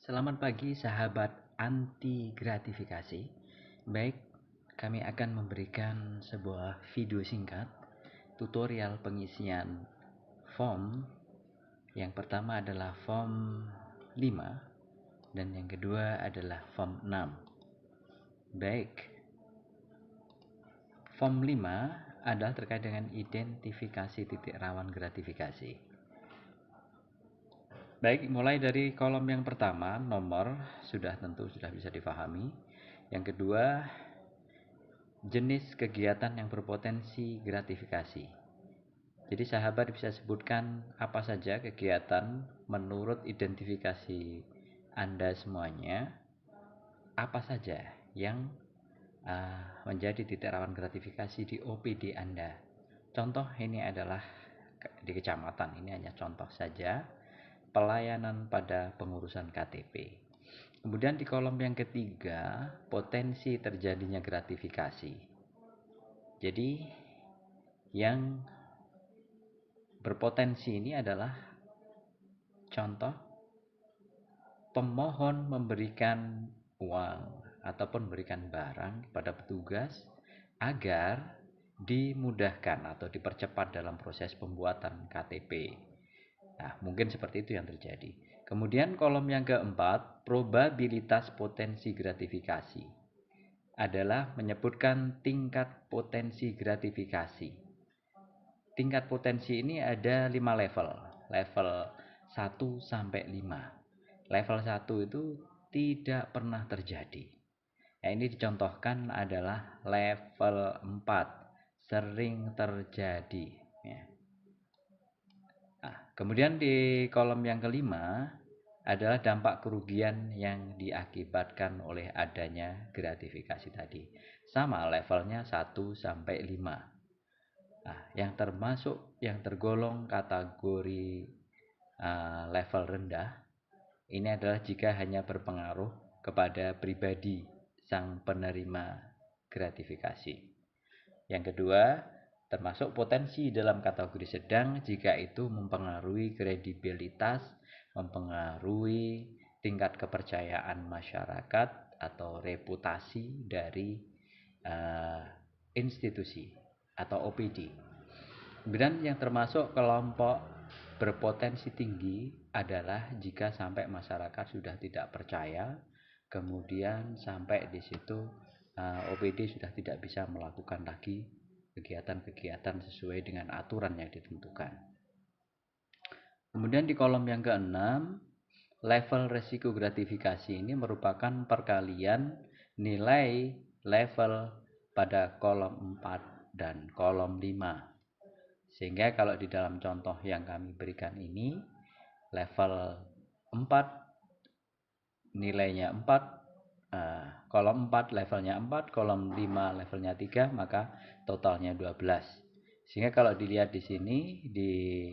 Selamat pagi sahabat anti gratifikasi. Baik, kami akan memberikan sebuah video singkat tutorial pengisian form. Yang pertama adalah form 5 dan yang kedua adalah form 6. Baik, form 5 adalah terkait dengan identifikasi titik rawan gratifikasi. Baik, mulai dari kolom yang pertama, nomor, tentu sudah bisa difahami. Yang kedua, jenis kegiatan yang berpotensi gratifikasi. Jadi sahabat bisa sebutkan apa saja kegiatan menurut identifikasi Anda semuanya, apa saja yang menjadi titik rawan gratifikasi di OPD Anda. Contoh ini adalah di kecamatan, ini hanya contoh saja, pelayanan pada pengurusan KTP. Kemudian di kolom yang ketiga, potensi terjadinya gratifikasi. Jadi yang berpotensi ini adalah contoh pemohon memberikan uang ataupun memberikan barang pada petugas agar dimudahkan atau dipercepat dalam proses pembuatan KTP. Nah, mungkin seperti itu yang terjadi. Kemudian kolom yang keempat, probabilitas potensi gratifikasi adalah menyebutkan tingkat potensi gratifikasi. Tingkat potensi ini ada 5 level. Level 1 sampai 5. Level 1 itu tidak pernah terjadi. Nah, ini dicontohkan adalah level 4, sering terjadi. Ya. Nah, kemudian di kolom yang kelima adalah dampak kerugian yang diakibatkan oleh adanya gratifikasi tadi. Sama levelnya 1 sampai 5. Nah, yang tergolong kategori level rendah ini adalah jika hanya berpengaruh kepada pribadi sang penerima gratifikasi. Yang kedua, termasuk potensi dalam kategori sedang jika itu mempengaruhi kredibilitas, mempengaruhi tingkat kepercayaan masyarakat atau reputasi dari institusi atau OPD. Kemudian yang termasuk kelompok berpotensi tinggi adalah jika sampai masyarakat sudah tidak percaya, kemudian sampai di situ OPD sudah tidak bisa melakukan lagi kegiatan-kegiatan sesuai dengan aturan yang ditentukan. Kemudian di kolom yang keenam, level resiko gratifikasi ini merupakan perkalian nilai level pada kolom 4 dan kolom 5. Sehingga kalau di dalam contoh yang kami berikan ini, level 4 nilainya 4, kolom 4 levelnya 4, kolom 5 levelnya 3, maka totalnya 12. Sehingga kalau dilihat di sini, di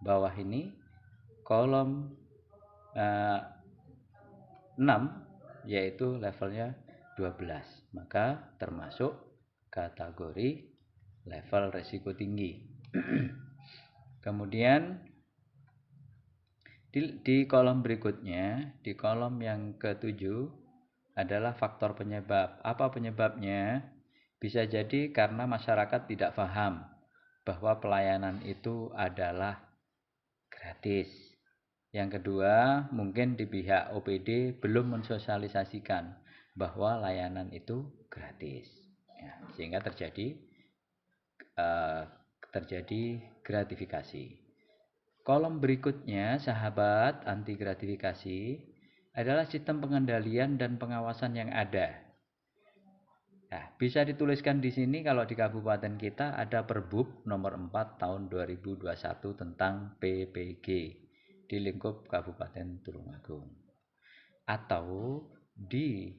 bawah ini, kolom 6, yaitu levelnya 12. Maka termasuk kategori level resiko tinggi. Kemudian di kolom berikutnya, di kolom yang ke-7 adalah faktor penyebab. Apa penyebabnya? Bisa jadi karena masyarakat tidak paham bahwa pelayanan itu adalah gratis. Yang kedua, mungkin di pihak OPD belum mensosialisasikan bahwa layanan itu gratis. Ya, sehingga terjadi gratifikasi. Kolom berikutnya, sahabat anti gratifikasi, adalah sistem pengendalian dan pengawasan yang ada. Nah, bisa dituliskan di sini kalau di kabupaten kita ada Perbub nomor 4 tahun 2021 tentang PPG di lingkup Kabupaten Tulungagung. Atau di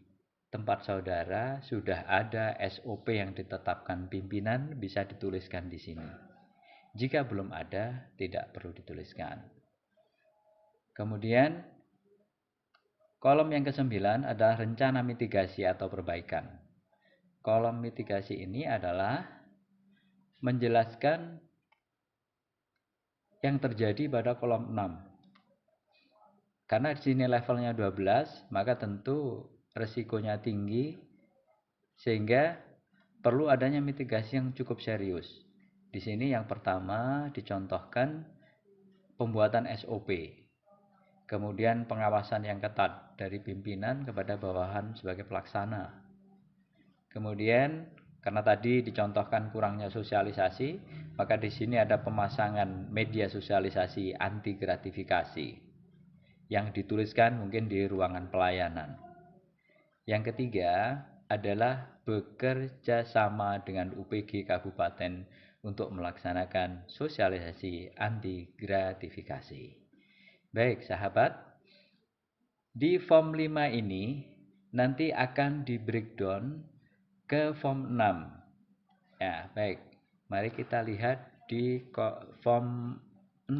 tempat saudara sudah ada SOP yang ditetapkan pimpinan, bisa dituliskan di sini. Jika belum ada, tidak perlu dituliskan. Kemudian kolom yang ke-9 adalah rencana mitigasi atau perbaikan. Kolom mitigasi ini adalah menjelaskan yang terjadi pada kolom 6. Karena di sini levelnya 12, maka tentu resikonya tinggi sehingga perlu adanya mitigasi yang cukup serius. Di sini yang pertama dicontohkan pembuatan SOP, kemudian pengawasan yang ketat dari pimpinan kepada bawahan sebagai pelaksana. Kemudian karena tadi dicontohkan kurangnya sosialisasi, maka di sini ada pemasangan media sosialisasi anti gratifikasi yang dituliskan mungkin di ruangan pelayanan. Yang ketiga adalah bekerja sama dengan UPG Kabupaten untuk melaksanakan sosialisasi anti gratifikasi. Baik sahabat, di form 5 ini nanti akan di breakdown ke form 6. Ya, baik. Mari kita lihat di form 6.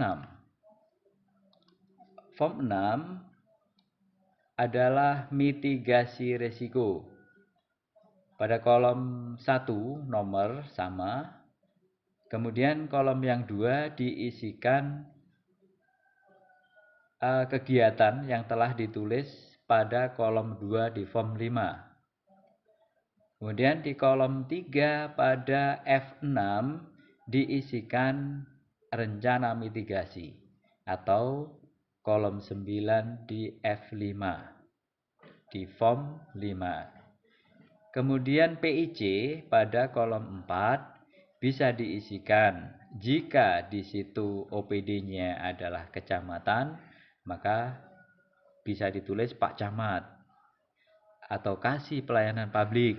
Form 6 adalah mitigasi risiko. Pada kolom 1 nomor sama. Kemudian kolom yang 2 diisikan kegiatan yang telah ditulis pada kolom 2 di form 5. Kemudian di kolom 3 pada F6 diisikan rencana mitigasi atau kolom 9 di F5 di form 5. Kemudian PIC pada kolom 4 bisa diisikan jika di situ OPD-nya adalah kecamatan, maka bisa ditulis Pak Camat atau Kasih Pelayanan Publik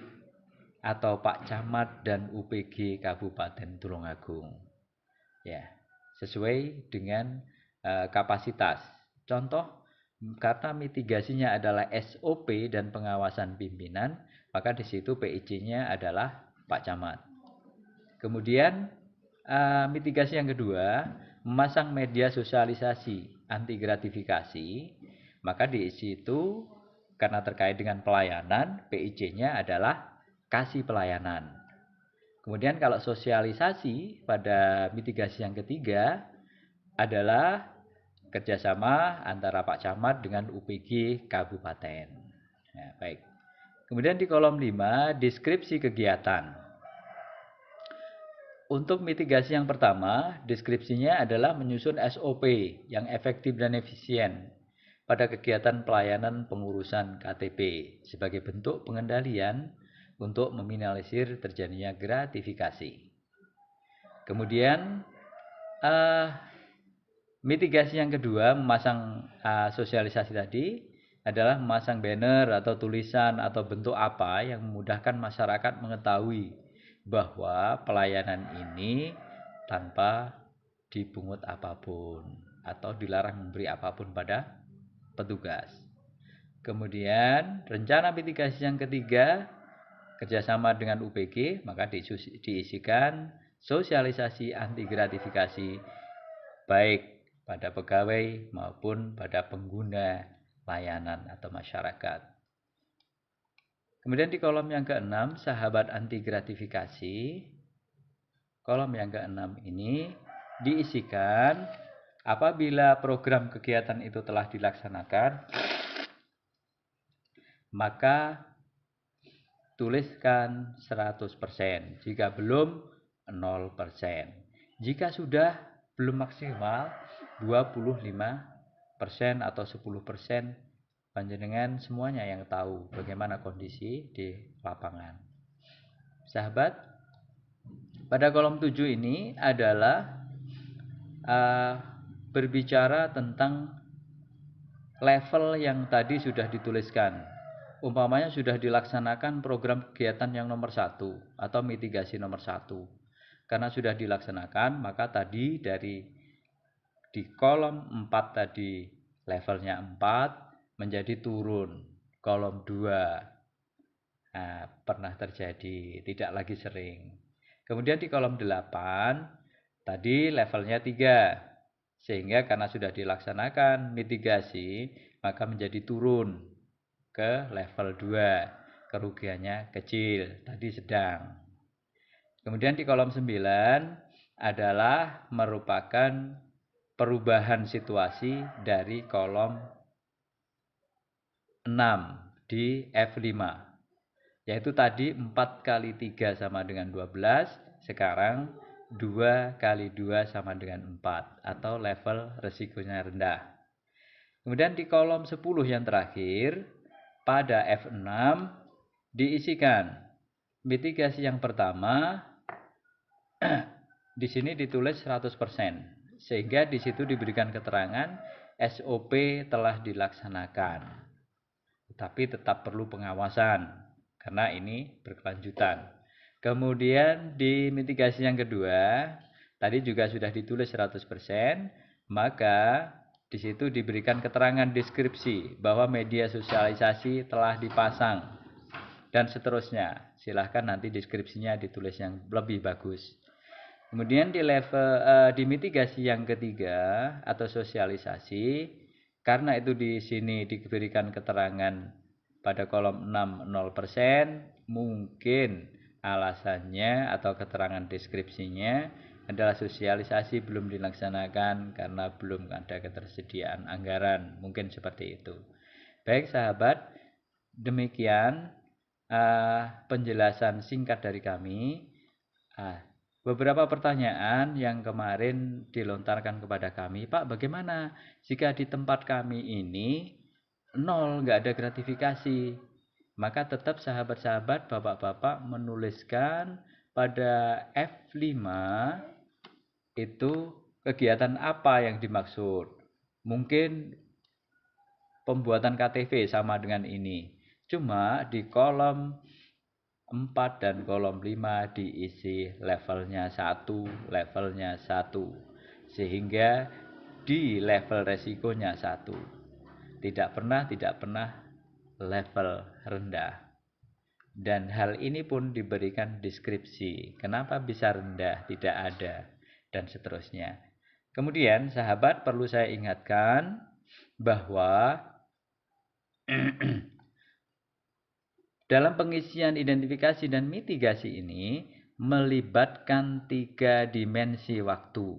atau Pak Camat dan UPG Kabupaten Tulungagung. Ya, sesuai dengan kapasitas. Contoh, karena mitigasinya adalah SOP dan pengawasan pimpinan, maka di situ PIC-nya adalah Pak Camat. Kemudian mitigasi yang kedua, memasang media sosialisasi anti gratifikasi, maka di situ karena terkait dengan pelayanan, PIC-nya adalah Kasih Pelayanan. Kemudian kalau sosialisasi pada mitigasi yang ketiga adalah kerjasama antara Pak Camat dengan UPG Kabupaten. Ya, baik. Kemudian di kolom 5, deskripsi kegiatan. Untuk mitigasi yang pertama, deskripsinya adalah menyusun SOP yang efektif dan efisien pada kegiatan pelayanan pengurusan KTP sebagai bentuk pengendalian untuk meminimalisir terjadinya gratifikasi. Kemudian mitigasi yang kedua, memasang sosialisasi tadi adalah memasang banner atau tulisan atau bentuk apa yang memudahkan masyarakat mengetahui bahwa pelayanan ini tanpa dipungut apapun atau dilarang memberi apapun pada petugas. Kemudian rencana mitigasi yang ketiga, kerjasama dengan UPG, maka diisikan sosialisasi anti gratifikasi baik pada pegawai maupun pada pengguna layanan atau masyarakat. Kemudian di kolom yang ke-6, sahabat anti gratifikasi. Kolom yang ke-6 ini diisikan apabila program kegiatan itu telah dilaksanakan, maka tuliskan 100%. Jika belum, 0%. Jika sudah belum maksimal, 25% atau 10%, panjenengan semuanya yang tahu bagaimana kondisi di lapangan. Sahabat, pada kolom 7 ini adalah berbicara tentang level yang tadi sudah dituliskan. Umpamanya sudah dilaksanakan program kegiatan yang nomor 1 atau mitigasi nomor 1. Karena sudah dilaksanakan, maka tadi di kolom 4 tadi levelnya 4 menjadi turun. Kolom 2 pernah terjadi, tidak lagi sering. Kemudian di kolom 8 tadi levelnya 3. Sehingga karena sudah dilaksanakan mitigasi, maka menjadi turun ke level 2. Kerugiannya kecil, tadi sedang. Kemudian di kolom 9 adalah merupakan perubahan situasi dari kolom di F5. Yaitu tadi 4 kali 3 sama dengan 12, sekarang 2 kali 2 sama dengan 4 atau level resikonya rendah. Kemudian di kolom 10 yang terakhir, pada F6 diisikan mitigasi yang pertama di sini ditulis 100%, sehingga di situ diberikan keterangan SOP telah dilaksanakan. Tetapi tetap perlu pengawasan karena ini berkelanjutan. Kemudian di mitigasi yang kedua, tadi juga sudah ditulis 100%, maka di situ diberikan keterangan deskripsi bahwa media sosialisasi telah dipasang dan seterusnya. Silahkan nanti deskripsinya ditulis yang lebih bagus. Kemudian di mitigasi yang ketiga atau sosialisasi, karena itu di sini diberikan keterangan pada kolom 6 0%, mungkin alasannya atau keterangan deskripsinya adalah sosialisasi belum dilaksanakan karena belum ada ketersediaan anggaran, mungkin seperti itu. Baik sahabat, demikian penjelasan singkat dari kami. Beberapa pertanyaan yang kemarin dilontarkan kepada kami, Pak, bagaimana jika di tempat kami ini 0, nggak ada gratifikasi? Maka tetap sahabat-sahabat, bapak-bapak menuliskan pada F5 itu kegiatan apa yang dimaksud. Mungkin pembuatan KTP sama dengan ini. Cuma di kolom 4 dan kolom 5 diisi levelnya 1, levelnya 1. Sehingga di level resikonya 1. Tidak pernah level rendah. Dan hal ini pun diberikan deskripsi. Kenapa bisa rendah, tidak ada, dan seterusnya. Kemudian sahabat perlu saya ingatkan bahwa dalam pengisian identifikasi dan mitigasi ini melibatkan 3 dimensi waktu.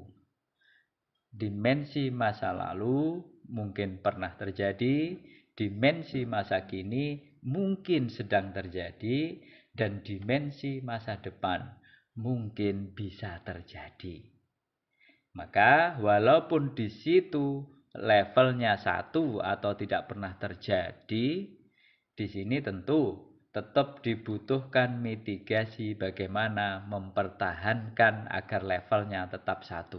Dimensi masa lalu mungkin pernah terjadi, dimensi masa kini mungkin sedang terjadi, dan dimensi masa depan mungkin bisa terjadi. Maka walaupun di situ levelnya 1 atau tidak pernah terjadi, di sini tentu tetap dibutuhkan mitigasi bagaimana mempertahankan agar levelnya tetap 1.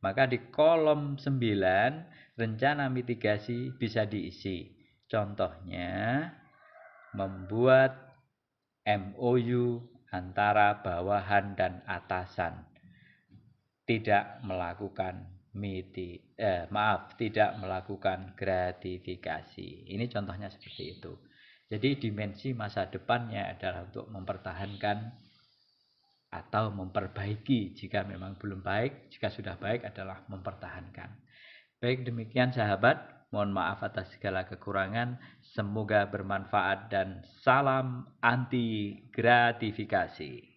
Maka di kolom 9 rencana mitigasi bisa diisi. Contohnya membuat MOU antara bawahan dan atasan. Tidak melakukan tidak melakukan gratifikasi. Ini contohnya seperti itu. Jadi dimensi masa depannya adalah untuk mempertahankan atau memperbaiki jika memang belum baik, jika sudah baik adalah mempertahankan. Baik, demikian sahabat, mohon maaf atas segala kekurangan, semoga bermanfaat dan salam anti gratifikasi.